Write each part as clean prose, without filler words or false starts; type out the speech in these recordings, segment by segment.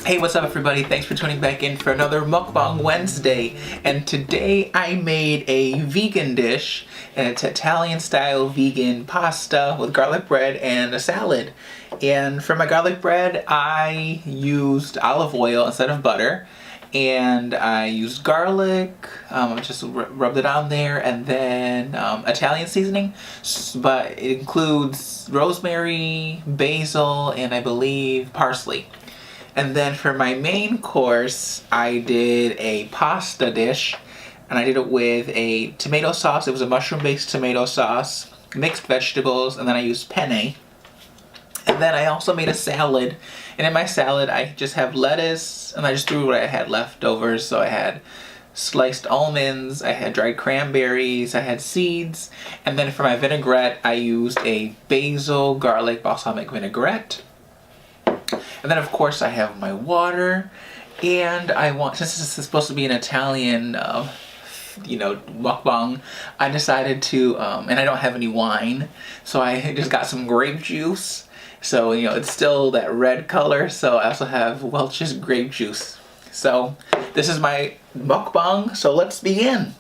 Hey, what's up everybody? Thanks for tuning back in for another Mukbang Wednesday. And today I made a vegan dish, and it's Italian style vegan pasta with garlic bread and a salad. And for my garlic bread, I used olive oil instead of butter. And I used garlic, just rubbed it on there, and then Italian seasoning, but it includes rosemary, basil, and I believe parsley. And then for my main course, I did a pasta dish, and I did it with a tomato sauce. It was a mushroom-based tomato sauce, mixed vegetables, and then I used penne. And then I also made a salad, and in my salad I just have lettuce, and I just threw what I had left over. So I had sliced almonds, I had dried cranberries, I had seeds, and then for my vinaigrette I used a basil garlic balsamic vinaigrette. And then of course I have my water, and since this is supposed to be an Italian mukbang, I decided to, and I don't have any wine, so I just got some grape juice. So, it's still that red color, so I also have Welch's grape juice. So, this is my mukbang, so let's begin.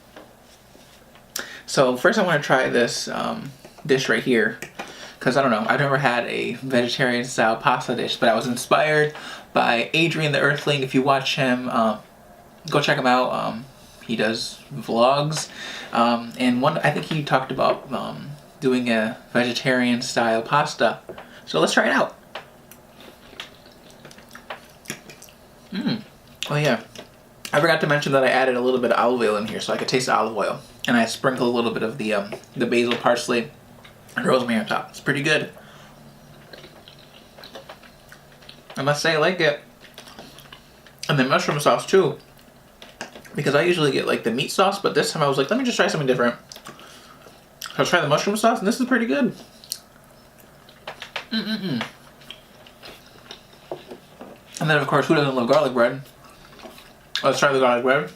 So, first I want to try this dish right here, because I don't know, I've never had a vegetarian style pasta dish, but I was inspired by Adrian the Earthling. If you watch him, go check him out. He does vlogs, and I think he talked about doing a vegetarian style pasta. So let's try it out. Oh yeah, I forgot to mention that I added a little bit of olive oil in here so I could taste the olive oil. And I sprinkled a little bit of the basil, parsley, and rosemary on top. It's pretty good. I must say I like it. And the mushroom sauce too. Because I usually get like the meat sauce, but this time I was like, let me just try something different. So I'll try the mushroom sauce, and this is pretty good. And then of course, who doesn't love garlic bread? Let's try the garlic bread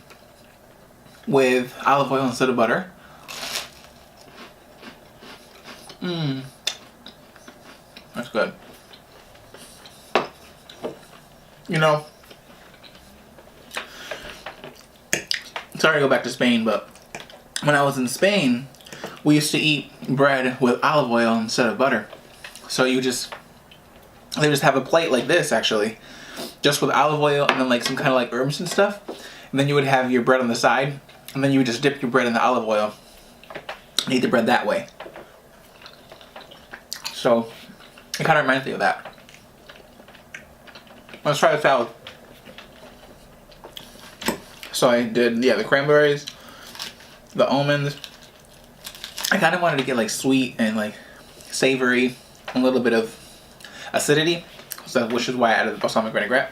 with olive oil instead of butter. That's good. Sorry to go back to Spain, but when I was in Spain, we used to eat bread with olive oil instead of butter. So they just have a plate like this, actually, just with olive oil and then like some kind of like herbs and stuff. And then you would have your bread on the side, and then you would just dip your bread in the olive oil and eat the bread that way. So it kind of reminds me of that. Let's try the salad. So I did, the cranberries, the almonds. I kind of wanted to get like sweet and like savory, a little bit of acidity, so which is why I added the balsamic vinaigrette.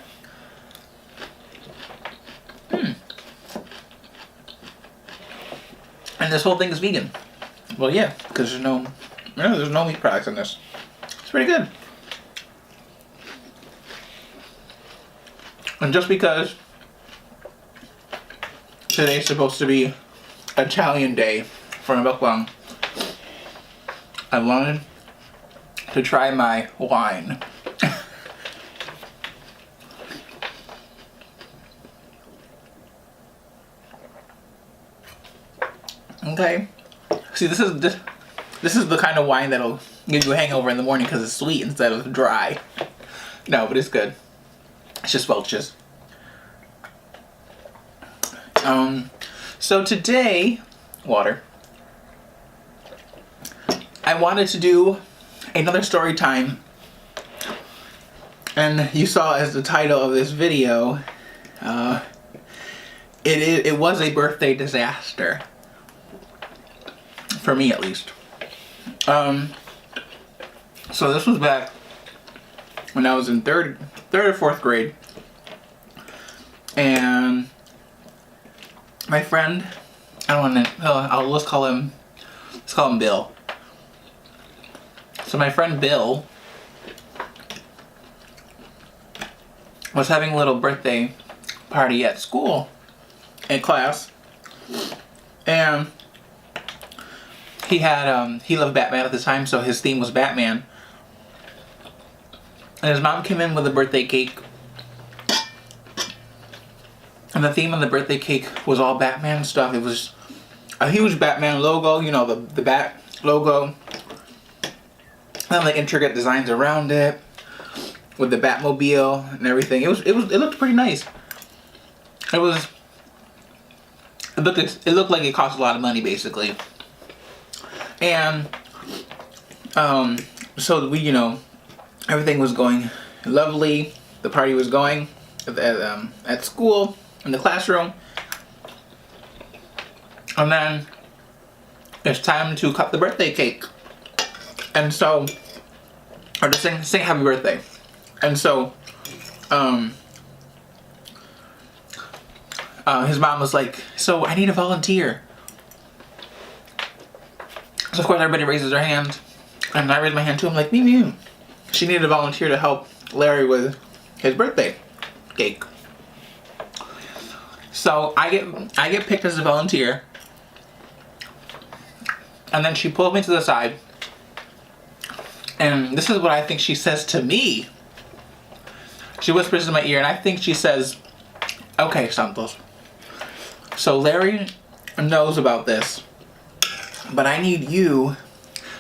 And this whole thing is vegan. Well, yeah, because there's no meat products in this. It's pretty good. And just because today's supposed to be Italian day for a mukbang, I wanted to try my wine. Okay. See, this is the kind of wine that'll give you a hangover in the morning because it's sweet instead of dry. No, but it's good. It's just Welch's. So today, water. I wanted to do another story time, and you saw as the title of this video, it was a birthday disaster, for me at least. So this was back when I was in third or fourth grade, and my friend, let's call him Bill. So my friend Bill was having a little birthday party at school, in class, and he loved Batman at the time, so his theme was Batman. And his mom came in with a birthday cake, And the theme of the birthday cake was all Batman stuff. It was a huge Batman logo, you know, the Bat logo. And like intricate designs around it with the Batmobile and everything. It looked pretty nice. It looked like it cost a lot of money, basically. And so we, you know, everything was going lovely. The party was going at school, in the classroom. And then it's time to cut the birthday cake. And so, or to sing happy birthday. And so, his mom was like, so I need a volunteer. So of course everybody raises their hand. And I raised my hand too. I'm like, me. She needed a volunteer to help Larry with his birthday cake. So I get picked as a volunteer. And then she pulled me to the side. And this is what I think she says to me. She whispers in my ear, and I think she says, okay, Santos. So Larry knows about this, but I need you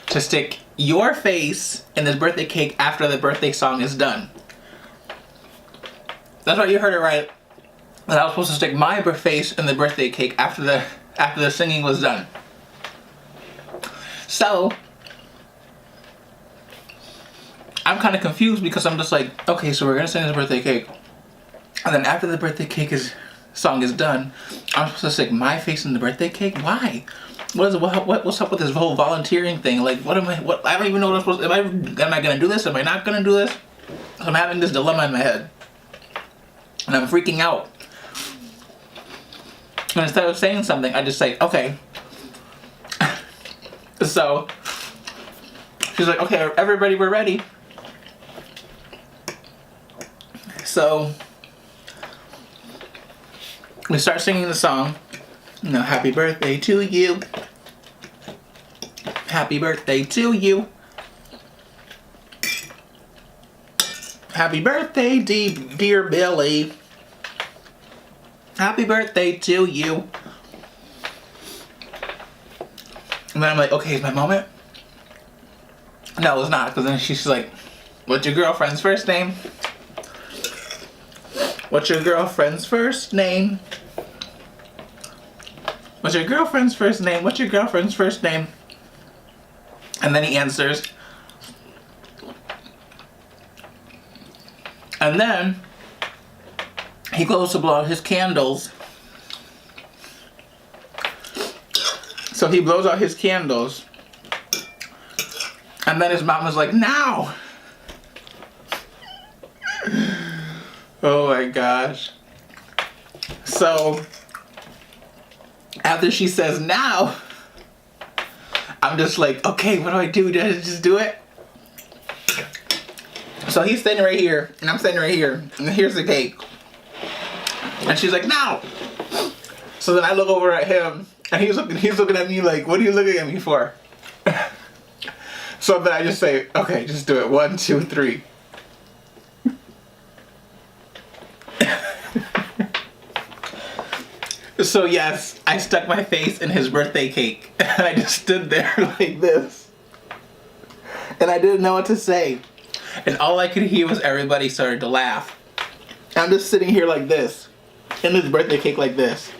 to stick your face in this birthday cake after the birthday song is done. That's right, you heard it right. That I was supposed to stick my face in the birthday cake after the singing was done. So I'm kind of confused because I'm just like, okay, so we're gonna sing this birthday cake, and then after the birthday cake song is done, I'm supposed to stick my face in the birthday cake? Why? What's up with this whole volunteering thing? Like, I don't even know what I'm supposed to. Am I gonna do this? Am I not gonna do this? I'm having this dilemma in my head, and I'm freaking out. And instead of saying something, I just say, okay. So she's like, okay, everybody, we're ready. So we start singing the song. You know, happy birthday to you. Happy birthday to you. Happy birthday, dear Billy. Happy birthday to you. And then I'm like, okay, is my moment? No, it's not, because then she's like, what's your girlfriend's first name? What's your girlfriend's first name? What's your girlfriend's first name? What's your girlfriend's first name? And then he answers. And then he goes to blow out his candles. So he blows out his candles. And then his mom was like, now! Oh my gosh. So after she says now, I'm just like, okay, what do I do? Did I just do it? So he's standing right here, and I'm standing right here, and here's the cake. And she's like, now! So then I look over at him, and he's looking at me like, what are you looking at me for? So then I just say, okay, just do it. 1, 2, 3. So yes, I stuck my face in his birthday cake. And I just stood there like this. And I didn't know what to say. And all I could hear was everybody started to laugh. I'm just sitting here like this, in this birthday cake like this.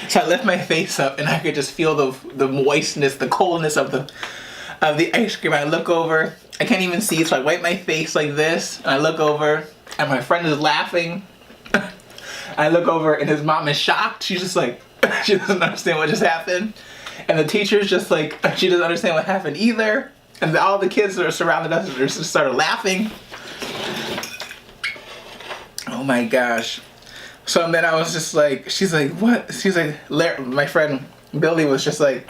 So I lift my face up and I could just feel the moistness, the coldness of the ice cream. I look over, I can't even see, so I wipe my face like this, and I look over, and my friend is laughing. I look over, and his mom is shocked. She's just like, she doesn't understand what just happened. And the teacher's just like, she doesn't understand what happened either. And all the kids that are surrounding us just started laughing. Oh my gosh. So then I was just like, she's like, what? She's like, my friend Billy was just like,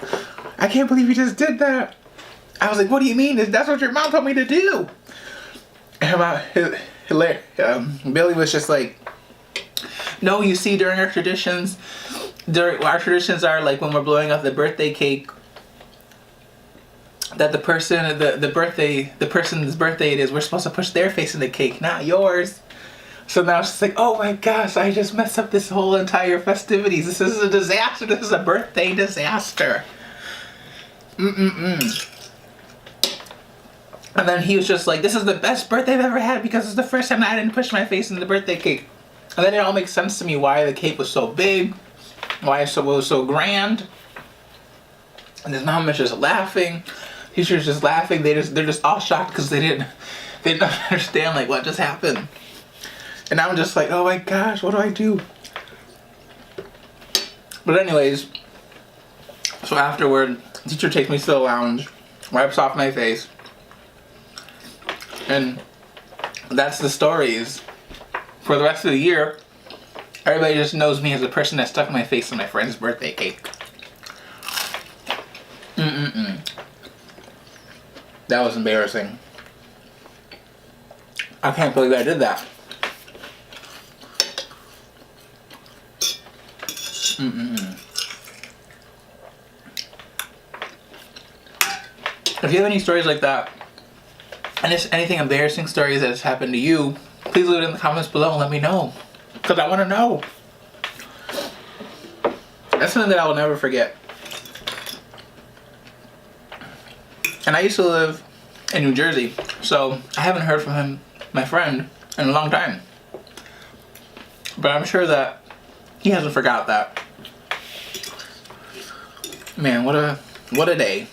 I can't believe you just did that. I was like, what do you mean? That's what your mom told me to do. And Billy was just like, no, you see, during our traditions are like when we're blowing up the birthday cake, that the person's birthday it is, we're supposed to push their face in the cake, not yours. So now she's like, oh my gosh, I just messed up this whole entire festivities. This is a disaster. This is a birthday disaster. And then he was just like, this is the best birthday I've ever had because it's the first time I didn't push my face in the birthday cake. And then it all makes sense to me why the cake was so big, why it was so grand. And his mom was just laughing. Teacher's just laughing. They're just all shocked because they didn't understand like what just happened. And I'm just like, oh my gosh, what do I do? But anyways, so afterward, teacher takes me to the lounge, wipes off my face, and that's the stories. For the rest of the year, everybody just knows me as the person that stuck my face on my friend's birthday cake. That was embarrassing. I can't believe I did that. If you have any stories like that, and if anything embarrassing stories that has happened to you, please leave it in the comments below and let me know. Because I want to know. That's something that I will never forget. And I used to live in New Jersey, so I haven't heard from him, my friend, in a long time. But I'm sure that he hasn't forgot that. Man, what a day.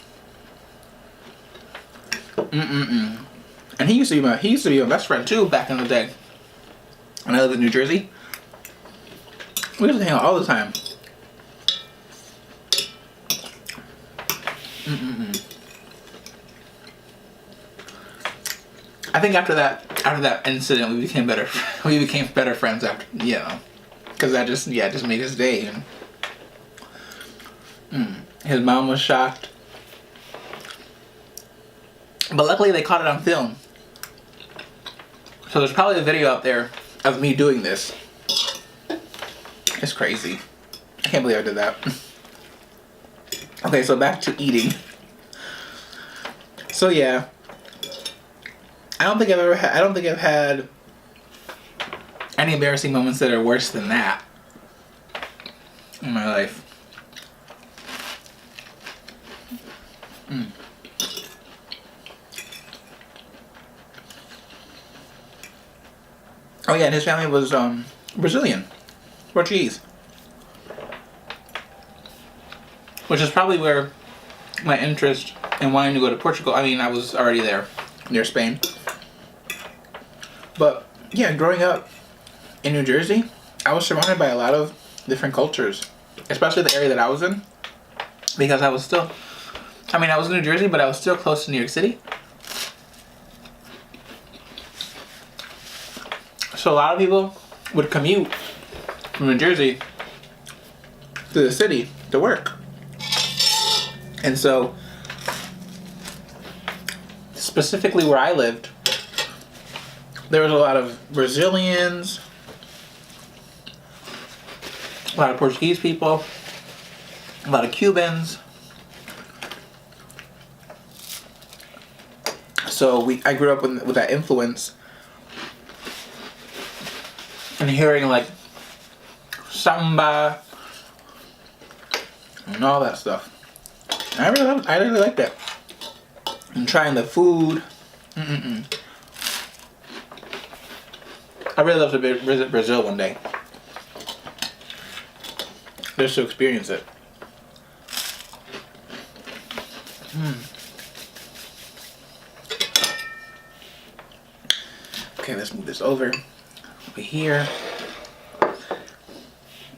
And he used to be my best friend too back in the day. When I lived in New Jersey, we used to hang out all the time. I think after that incident, we became better friends after, because that just made his day. And his mom was shocked, but luckily they caught it on film. So there's probably a video out there of me doing this. It's crazy. I can't believe I did that. Okay, so back to eating. So yeah, I don't think I've had any embarrassing moments that are worse than that in my life. Oh yeah, and his family was Brazilian, Portuguese, which is probably where my interest in wanting to go to Portugal. I mean, I was already there, near Spain. But yeah, growing up in New Jersey, I was surrounded by a lot of different cultures, especially the area that I was in, because I was in New Jersey, but I was still close to New York City. So a lot of people would commute from New Jersey to the city to work. And so, specifically where I lived, there was a lot of Brazilians, a lot of Portuguese people, a lot of Cubans. So I grew up with that influence. And hearing like samba and all that stuff. I really liked it. And trying the food. I really love to visit Brazil one day, just to experience it. Okay, let's move this over here.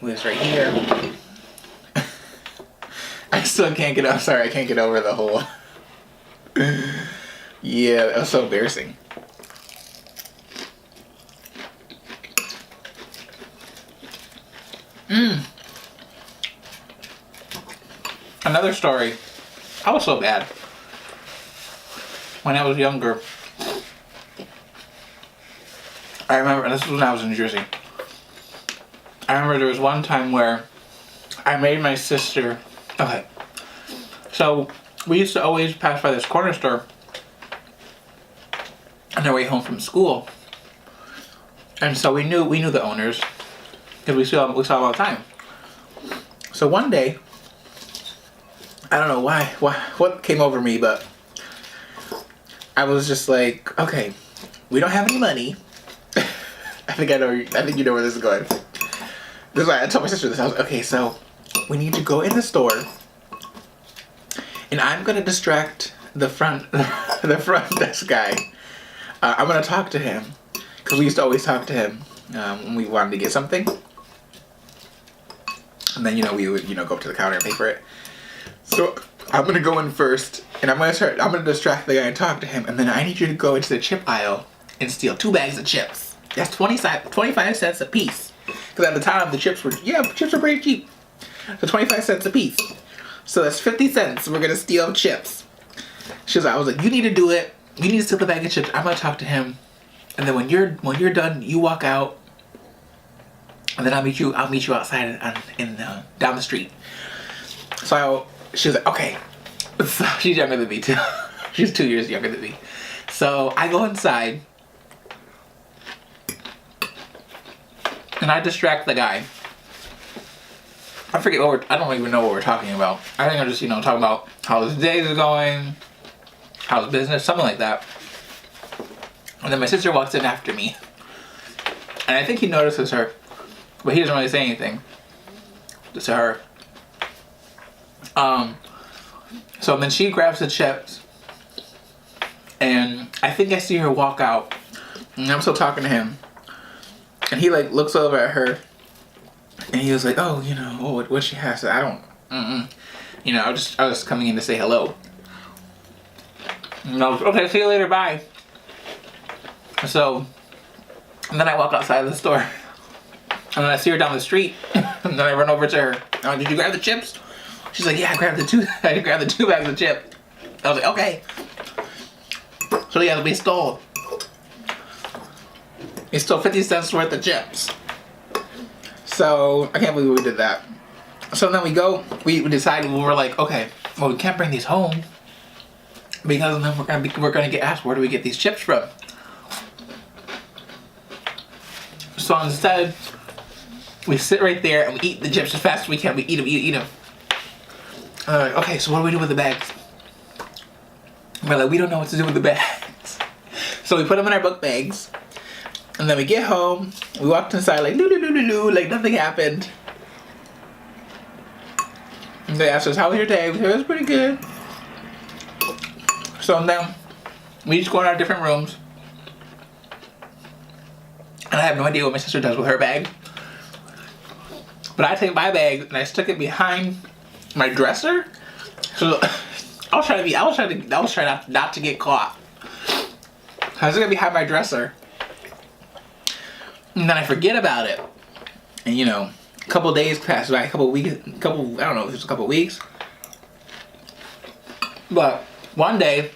Move this right here. I still can't get. I'm sorry, I can't get over the whole. Yeah, that was so embarrassing. Another story. I was so bad when I was younger. I remember, this was when I was in New Jersey. I remember there was one time where I made my sister. Okay. So we used to always pass by this corner store on our way home from school. And so we knew the owners because we saw them all the time. So one day, I don't know what came over me, but I was just like, okay, we don't have any money. I think you know where this is going. This is why I told my sister this. I was like, okay, so we need to go in the store, and I'm gonna distract the front desk guy. I'm gonna talk to him because we used to always talk to him when we wanted to get something, and then we would go up to the counter and pay for it. So I'm gonna go in first, and I'm gonna distract the guy and talk to him, and then I need you to go into the chip aisle and steal 2 bags of chips. That's 25 cents a piece. Because at the time the chips were pretty cheap. So 25 cents a piece. So that's 50 cents. We're gonna steal chips. I was like, you need to do it. You need to steal the bag of chips. I'm gonna talk to him, and then when you're done, you walk out, and then I'll meet you outside down the street. So she was like, okay. So she's younger than me too. She's 2 years younger than me. So I go inside, and I distract the guy. I don't even know what we're talking about. I think I'm just, talking about how his day is going, how's business, something like that. And then my sister walks in after me. And I think he notices her, but he doesn't really say anything to her. So then she grabs the chips, and I think I see her walk out, and I'm still talking to him. And he looks over at her, and he was like, oh, what she has. I don't, I was just coming in to say hello. And I was, okay, see you later, bye. So, and then I walk outside of the store, and then I see her down the street, and then I run over to her. Oh, did you grab the chips? She's like, yeah, I grabbed the 2 bags of chips. I was like, okay. So yeah, we stole 50 cents worth of chips. So I can't believe we did that. So then we decided, we were like, okay, well, we can't bring these home because then we're gonna get asked, where do we get these chips from? So instead, we sit right there and we eat the chips as fast as we can. We eat them. Okay, so what do we do with the bags? We're like, we don't know what to do with the bags. So we put them in our book bags. And then we get home, we walked inside like like nothing happened. And they asked us, how was your day? We said, it was pretty good. So then we each go in our different rooms. And I have no idea what my sister does with her bag. But I take my bag and I stick it behind my dresser. So I was trying not to get caught. I was gonna behind my dresser. And then I forget about it. And a couple days pass by, I don't know if it's a couple weeks. But one day,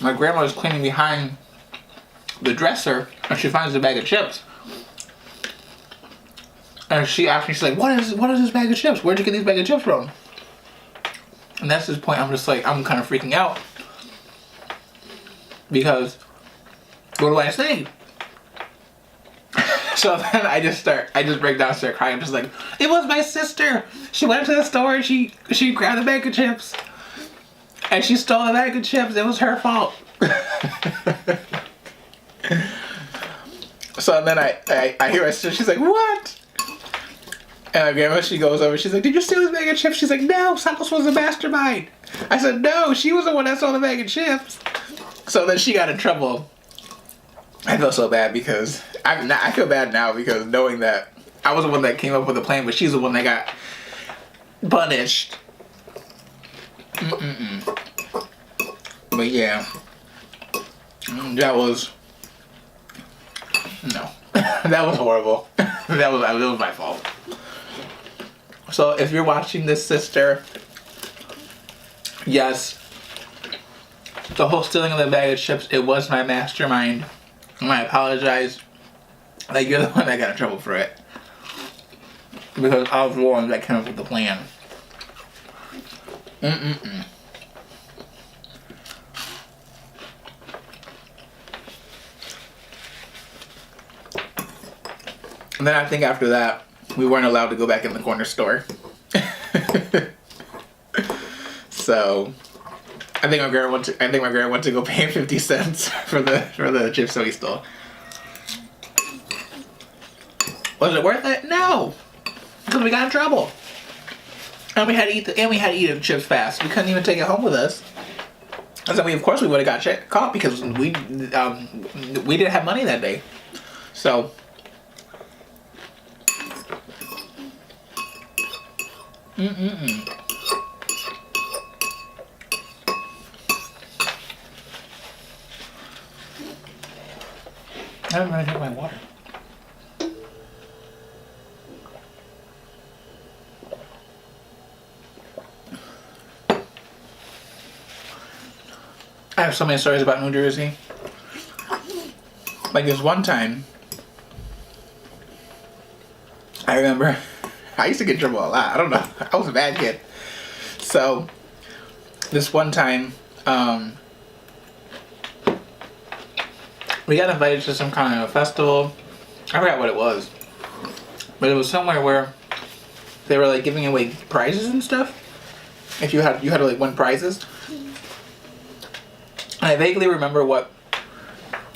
my grandma was cleaning behind the dresser and she finds a bag of chips. And she asked me, she's like, what is this bag of chips? Where'd you get these bag of chips from? And that's this point, I'm just like, I'm kind of freaking out. Because, what do I say? So then I just break down and start crying. I'm just like, it was my sister. She went to the store and she grabbed the bag of chips. And she stole the bag of chips. It was her fault. So then I hear my sister, she's like, what? And my grandma, she goes over, she's like, did you steal this bag of chips? She's like, no, Santos was the mastermind. I said, no, she was the one that stole the bag of chips. So then she got in trouble. I feel so bad because, I feel bad now because knowing that I was the one that came up with the plan, but she's the one that got punished. But yeah, that was horrible. that was my fault. So if you're watching this, sister, yes, the whole stealing of the bag of chips, it was my mastermind. And I apologize. Like, you're the one that got in trouble for it. Because I was the one that came up with the plan. And then I think after that, we weren't allowed to go back in the corner store. So I think my grandma went to go pay him 50 cents for the chips that we stole. Was it worth it? No, because we got in trouble. And we had to eat the chips fast. We couldn't even take it home with us. And so of course we would have got caught because we didn't have money that day. So I'm gonna drink my water. I have so many stories about New Jersey. Like this one time, I remember I used to get in trouble a lot. I don't know. I was a bad kid. So this one time, we got invited to some kind of festival. I forgot what it was, but it was somewhere where they were like giving away prizes and stuff. If you had to like win prizes. And I vaguely remember what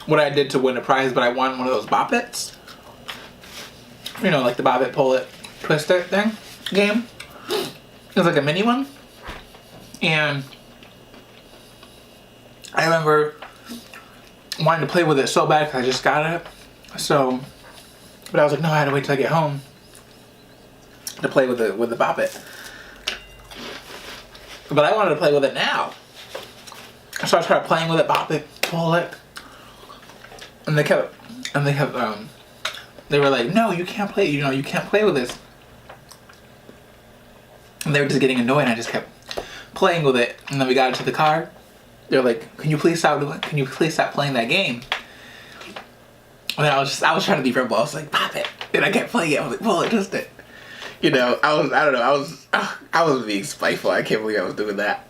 I did to win a prize, but I won one of those Bop Its. You know, like the Bop It, Pull It, Twist It thing game. It was like a mini one. And I remember wanting to play with it so bad because I just got it. So, but I was like, no, I had to wait till I get home to play with the Bop It. But I wanted to play with it now. So I started playing with it, Bop It, Pull It, and they were like, no, you can't play, you can't play with this. And they were just getting annoyed, and I just kept playing with it. And then we got into the car. They're like, can you please stop playing that game? And then I was trying to be verbal. I was like, Bop It, and I kept playing it. I was like, Pull It, Twist It. You know, I was being spiteful. I can't believe I was doing that.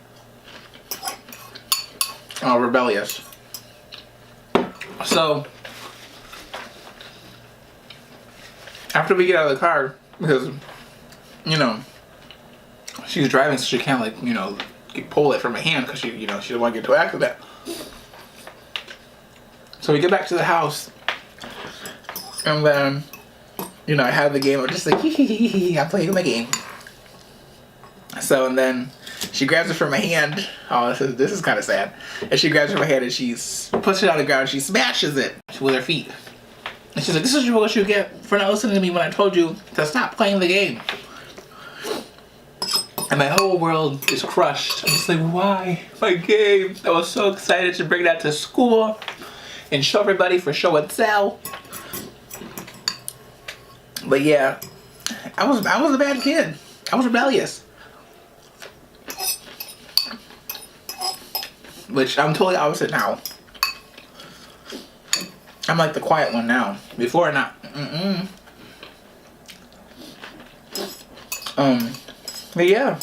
Oh, rebellious. So, after we get out of the car, because, you know, she's driving, so she can't, like, you know, pull it from my hand because she doesn't want to get into an accident. So we get back to the house, and then, you know, I have the game. I'm just like, I'm playing my game. So, and then she grabs it from my hand. Oh, this is kind of sad. And she grabs it from my hand and she puts it on the ground. She smashes it with her feet. And she's like, this is what you get for not listening to me when I told you to stop playing the game. And my whole world is crushed. I'm just like, why? My game. I was so excited to bring that to school and show everybody for show and tell. But yeah, I was a bad kid. I was rebellious. Which I'm totally opposite now. I'm like the quiet one now. Before, not. But yeah.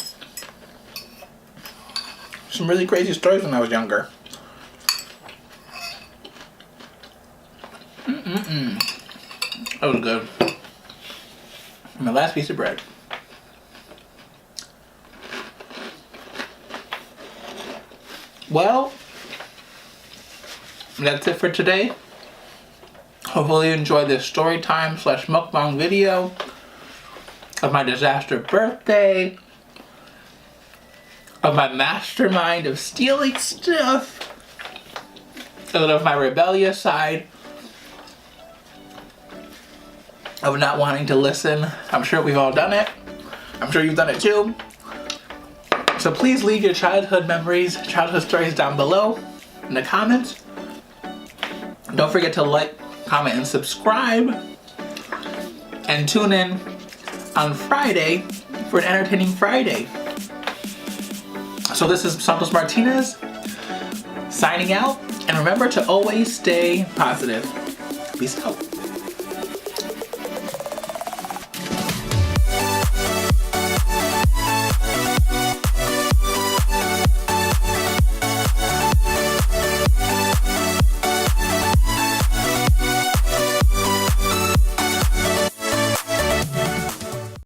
Some really crazy stories when I was younger. That was good. My last piece of bread. Well, that's it for today. Hopefully you enjoyed this story time / mukbang video of my disaster birthday, of my mastermind of stealing stuff, and of my rebellious side of not wanting to listen. I'm sure we've all done it. I'm sure you've done it too. So please leave your childhood memories, childhood stories down below in the comments. Don't forget to like, comment, and subscribe. And tune in on Friday for an entertaining Friday. So this is Santos Martinez signing out. And remember to always stay positive. Peace out.